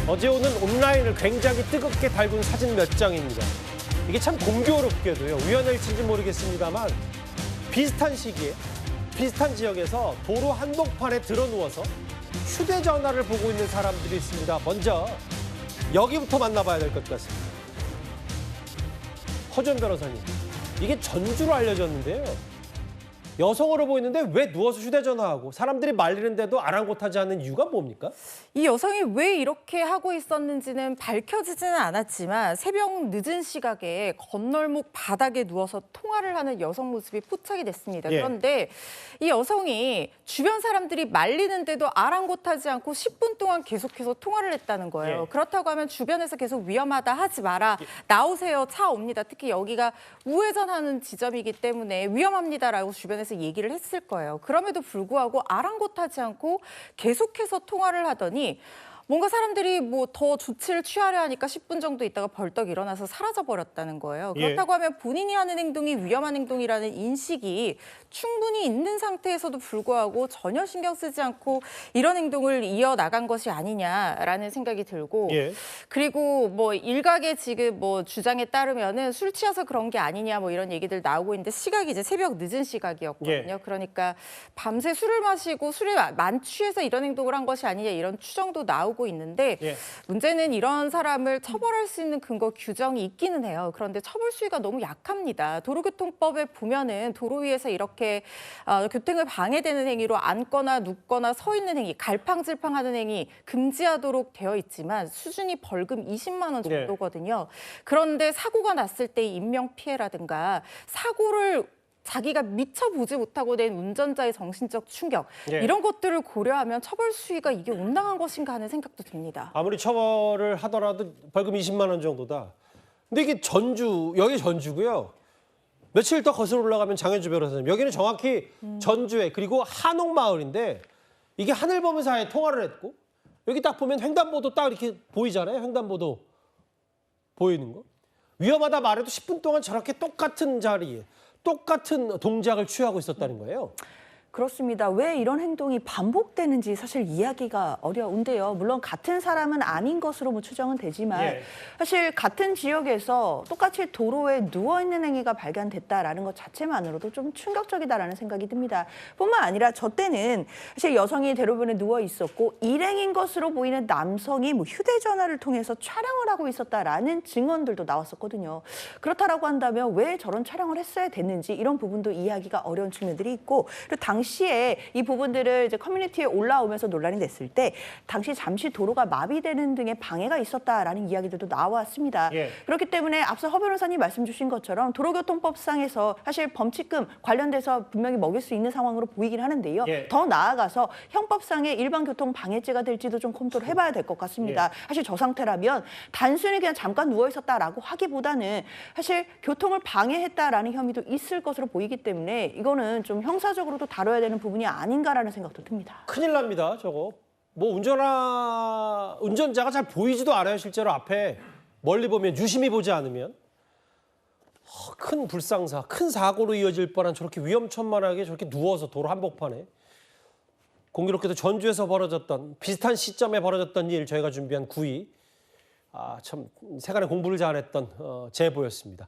어제 오는 온라인을 굉장히 뜨겁게 달군 사진 몇 장입니다. 이게 참 공교롭게도요. 우연의 일치인지 모르겠습니다만 비슷한 시기에 비슷한 지역에서 도로 한복판에 드러누워서 휴대전화를 보고 있는 사람들이 있습니다. 먼저 여기부터 만나봐야 될 것 같습니다. 허준 변호사님, 이게 전주로 알려졌는데요. 여성으로 보이는데 왜 누워서 휴대전화하고 사람들이 말리는데도 아랑곳하지 않는 이유가 뭡니까? 이 여성이 왜 이렇게 하고 있었는지는 밝혀지지는 않았지만 새벽 늦은 시각에 건널목 바닥에 누워서 통화를 하는 여성 모습이 포착이 됐습니다. 예. 그런데 이 여성이 주변 사람들이 말리는데도 아랑곳하지 않고 10분 동안 계속해서 통화를 했다는 거예요. 예. 그렇다고 하면 주변에서 계속 위험하다 하지 마라. 나오세요. 차 옵니다. 특히 여기가 우회전하는 지점이기 때문에 위험합니다라고 주변에서 얘기를 했을 거예요. 그럼에도 불구하고 아랑곳하지 않고 계속해서 통화를 하더니 뭔가 사람들이 뭐 더 조치를 취하려 하니까 10분 정도 있다가 벌떡 일어나서 사라져 버렸다는 거예요. 그렇다고 하면 본인이 하는 행동이 위험한 행동이라는 인식이 충분히 있는 상태에서도 불구하고 전혀 신경 쓰지 않고 이런 행동을 이어나간 것이 아니냐라는 생각이 들고 예. 그리고 뭐 일각의 지금 뭐 주장에 따르면은 술 취해서 그런 게 아니냐 뭐 이런 얘기들 나오고 있는데 시각이 이제 새벽 늦은 시각이었거든요. 예. 그러니까 밤새 술을 마시고 술에 만취해서 이런 행동을 한 것이 아니냐 이런 추정도 나오고 있는데 예. 문제는 이런 사람을 처벌할 수 있는 근거 규정이 있기는 해요. 그런데 처벌 수위가 너무 약합니다. 도로교통법에 보면은 도로 위에서 이렇게 교통을 방해되는 행위로 앉거나 눕거나 서 있는 행위, 갈팡질팡하는 행위 금지하도록 되어 있지만 수준이 벌금 20만 원 정도거든요. 그런데 사고가 났을 때 인명피해라든가 사고를 자기가 미처 보지 못하고 낸 운전자의 정신적 충격 예. 이런 것들을 고려하면 처벌 수위가 이게 온당한 것인가 하는 생각도 듭니다. 아무리 처벌을 하더라도 벌금 20만 원 정도다. 근데 이게 전주, 여기 전주고요. 며칠 더 거슬러 올라가면 장현주 변호사님. 여기는 정확히 전주에 그리고 한옥마을인데 이게 하늘보면사에 통화를 했고 여기 딱 보면 횡단보도 딱 이렇게 보이잖아요. 횡단보도 보이는 거. 위험하다 말해도 10분 동안 저렇게 똑같은 자리에 똑같은 동작을 취하고 있었다는 거예요. 그렇습니다. 왜 이런 행동이 반복되는지 사실 이야기가 어려운데요. 물론 같은 사람은 아닌 것으로 뭐 추정은 되지만 예. 사실 같은 지역에서 똑같이 도로에 누워있는 행위가 발견됐다라는 것 자체만으로도 좀 충격적이다라는 생각이 듭니다. 뿐만 아니라 저 때는 사실 여성이 대로변에 누워 있었고 일행인 것으로 보이는 남성이 뭐 휴대전화를 통해서 촬영을 하고 있었다라는 증언들도 나왔었거든요. 그렇다라고 한다면 왜 저런 촬영을 했어야 됐는지 이런 부분도 이야기가 어려운 측면들이 있고 그리고 당시에 이 부분들을 이제 커뮤니티에 올라오면서 논란이 됐을 때 당시 잠시 도로가 마비되는 등의 방해가 있었다라는 이야기들도 나왔습니다. 예. 그렇기 때문에 앞서 허 변호사님 말씀 주신 것처럼 도로교통법상에서 사실 범칙금 관련돼서 분명히 먹일 수 있는 상황으로 보이긴 하는데요. 예. 더 나아가서 형법상의 일반교통 방해죄가 될지도 좀 검토를 해봐야 될 것 같습니다. 예. 사실 저 상태라면 단순히 그냥 잠깐 누워 있었다라고 하기보다는 사실 교통을 방해했다라는 혐의도 있을 것으로 보이기 때문에 이거는 좀 형사적으로도 다뤄야 되는 부분이 아닌가라는 생각도 듭니다. 큰일 납니다, 저거. 뭐 운전자가 잘 보이지도 않아요, 실제로 앞에. 멀리 보면, 유심히 보지 않으면. 큰 불상사, 큰 사고로 이어질 뻔한 저렇게 위험천만하게 저렇게 누워서 도로 한복판에. 공교롭게도 전주에서 벌어졌던, 비슷한 시점에 벌어졌던 일 저희가 준비한 9위. 참, 세간의 공부를 잘했던 제보였습니다.